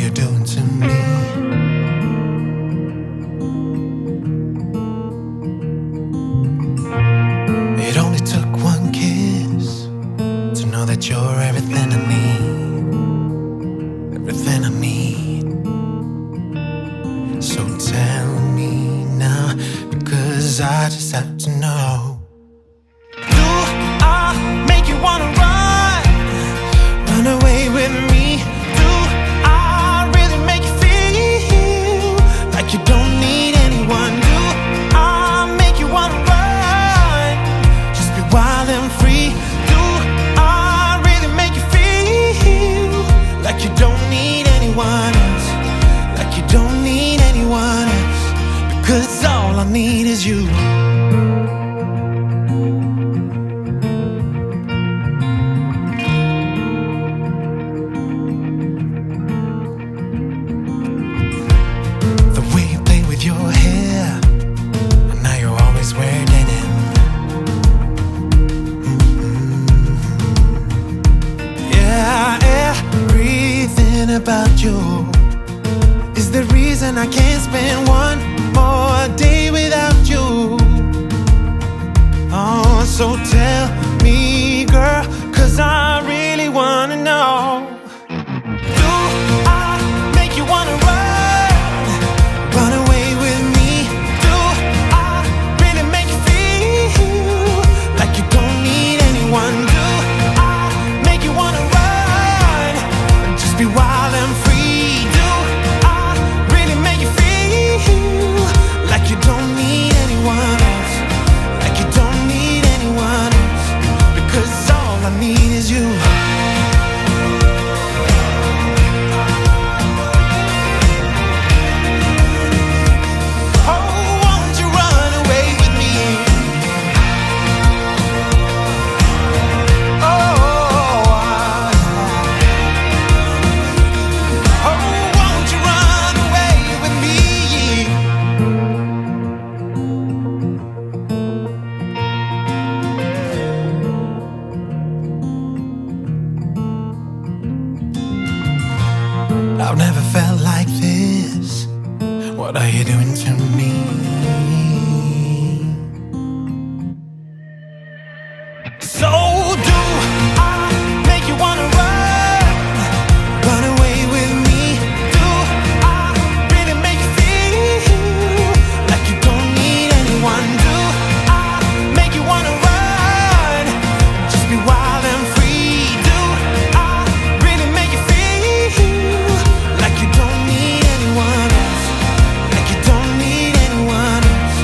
you're doing to me. It only took one kiss to know that you're everything I need, everything I need. So tell me now, because I just have to know. Do I make you wanna run away with me? Do I really make you feel like you don't need anyone? Do I make you wanna run, just be wild and free? Do I really make you feel like you don't need anyone else, like you don't need anyone else? Because all I need is you. Your hair, and now you're always wearing denim. Yeah, everything about you is the reason I can't spend one more day without you. Oh, so tell me, girl, 'cause I really wanna know. Do I make you wanna run away with me? Do I really make you feel like you don't need anyone? Do I make you wanna run, just be wild and free? Do I really make you feel like you don't need anyone else, like you don't need anyone else? Because all I need is you. I've never felt like this. What are you doing to me? So do I make you wanna run away with me? Do I really make you feel like you don't need anyone? Do I make you wanna run, just be wild and free? Do I really make you feel like you don't need anyone else, like you don't need anyone else?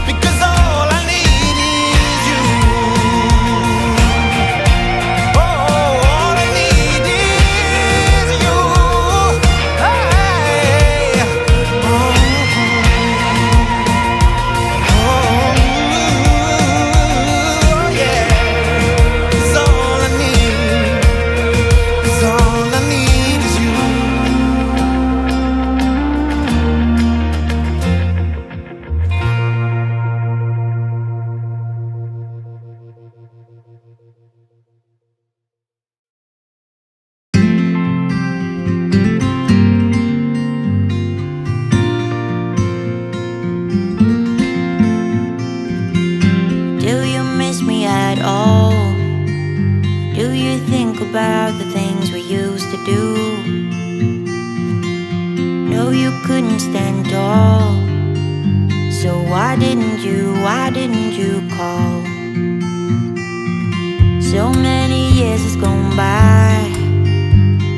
Because all I need is you. Oh, all I need is you. Hey. Oh, yeah. 'Cause all I need, 'cause all I need is you. Do you miss me at all? Do you think about the things we used to do? No, you couldn't stand tall. So why didn't you call? So many years has gone by,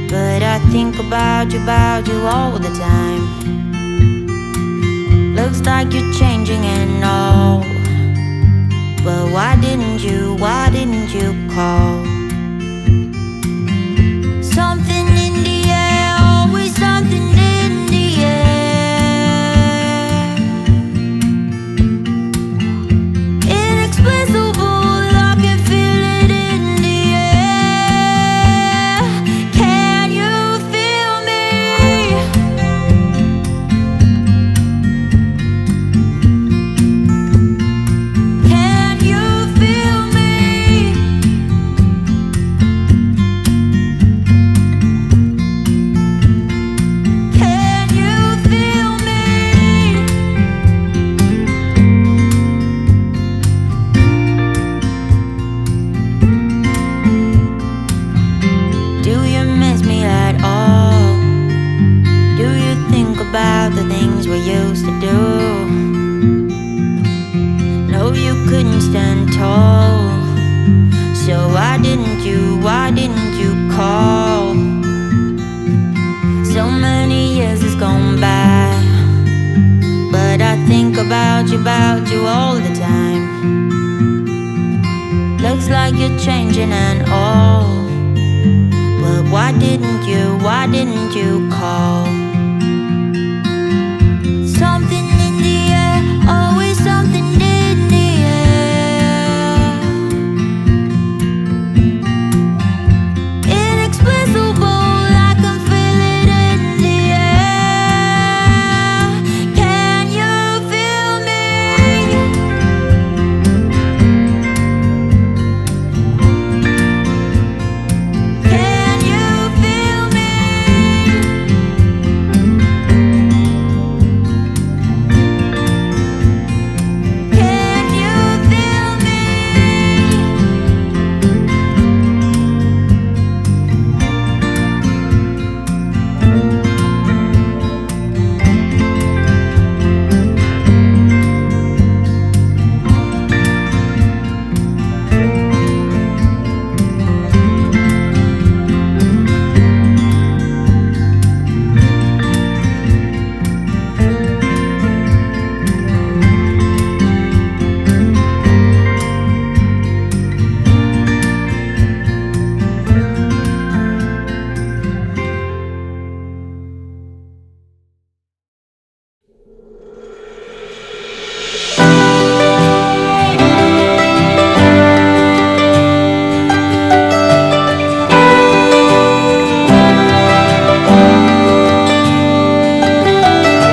but I think about you all the time. Looks like you're changing and all, but why didn't you call? Something in the air, always something in the air. Inexplicable, I can feel it in the air. Can you feel me? Can you feel me? about you all the time. Looks like you're changing and all. But why didn't you call? Something in the air, always something in the air. Inexplicable, I can feel it in the air. Can you feel me? Can you feel me? Can you feel me?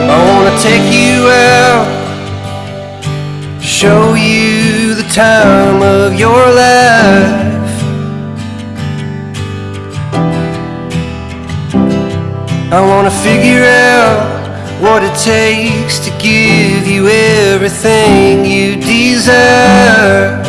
I wanna take you out, show you the time of your life. I wanna figure out what it takes to give you everything you desire.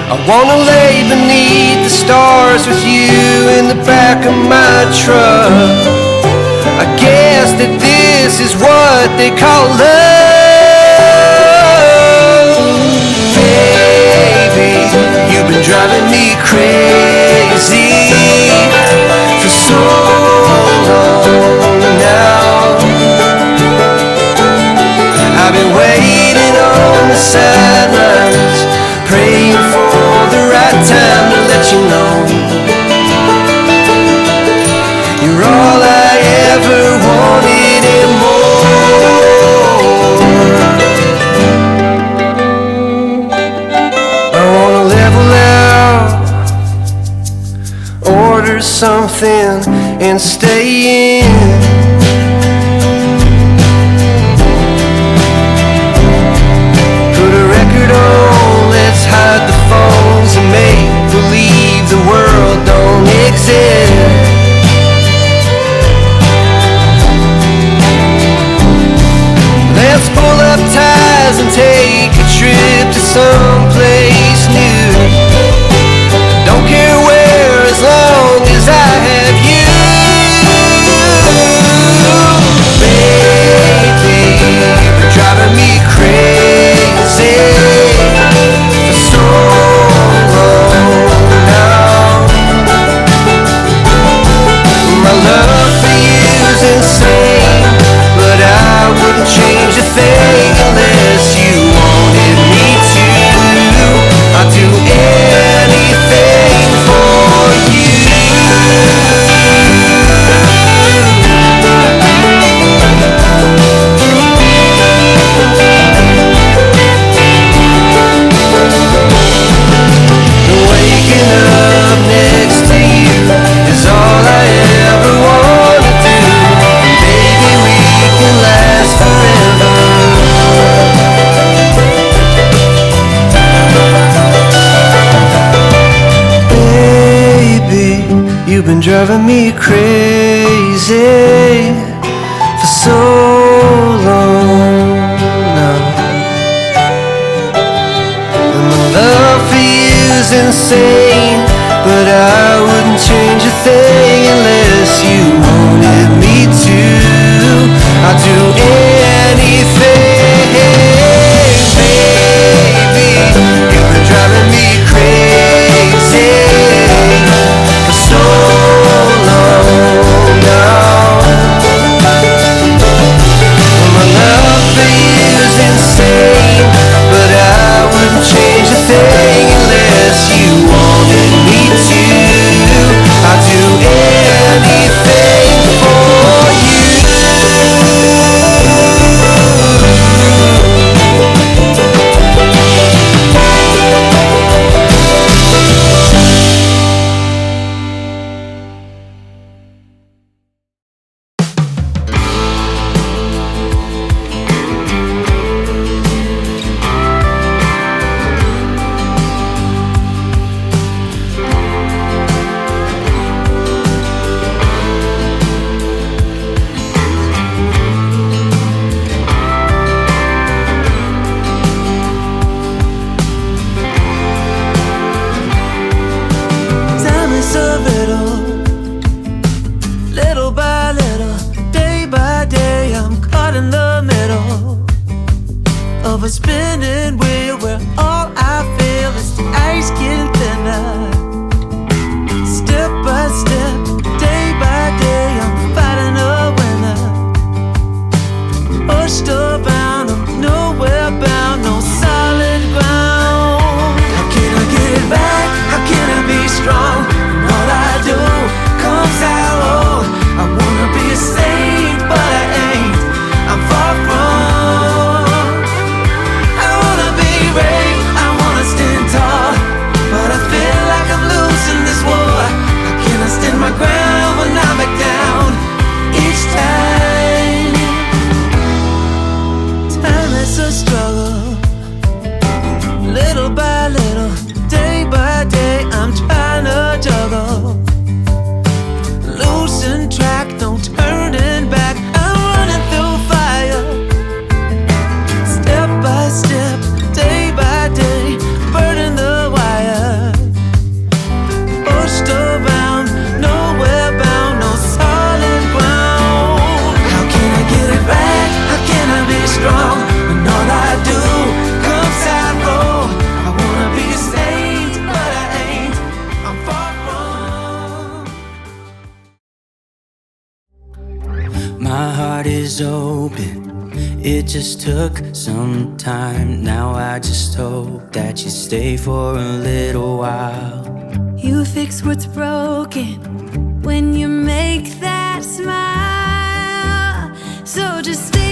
I wanna lay beneath the stars with you in the back of my truck. I guess that this is what they call love. Baby, you've been driving me crazy for so long now. I've been waiting on the sidelines, praying for the right time to let you know you're all I ever wanted and more. I wanna level out, order something and stay in. Put a record on, let's hide the phones and make believe the world don't exist. Let's pull up ties and take a trip to someplace new. Don't care where, as long as I have you. Baby, you're driving me crazy for so long now. My love for you is insane, but I wouldn't change a thing unless you wanted me to. I'd do anything for you. Waking up next to you is all I ever want to do. Baby, we can last forever. Baby, you've been driving me crazy for so long now. And my love for you is insane, but I wouldn't change a thing unless you wanted me to. I'd do anything, baby. You've been driving me crazy for so long now. is open. It just took some time. Now I just hope that you stay for a little while. You fix what's broken when you make that smile. So just stay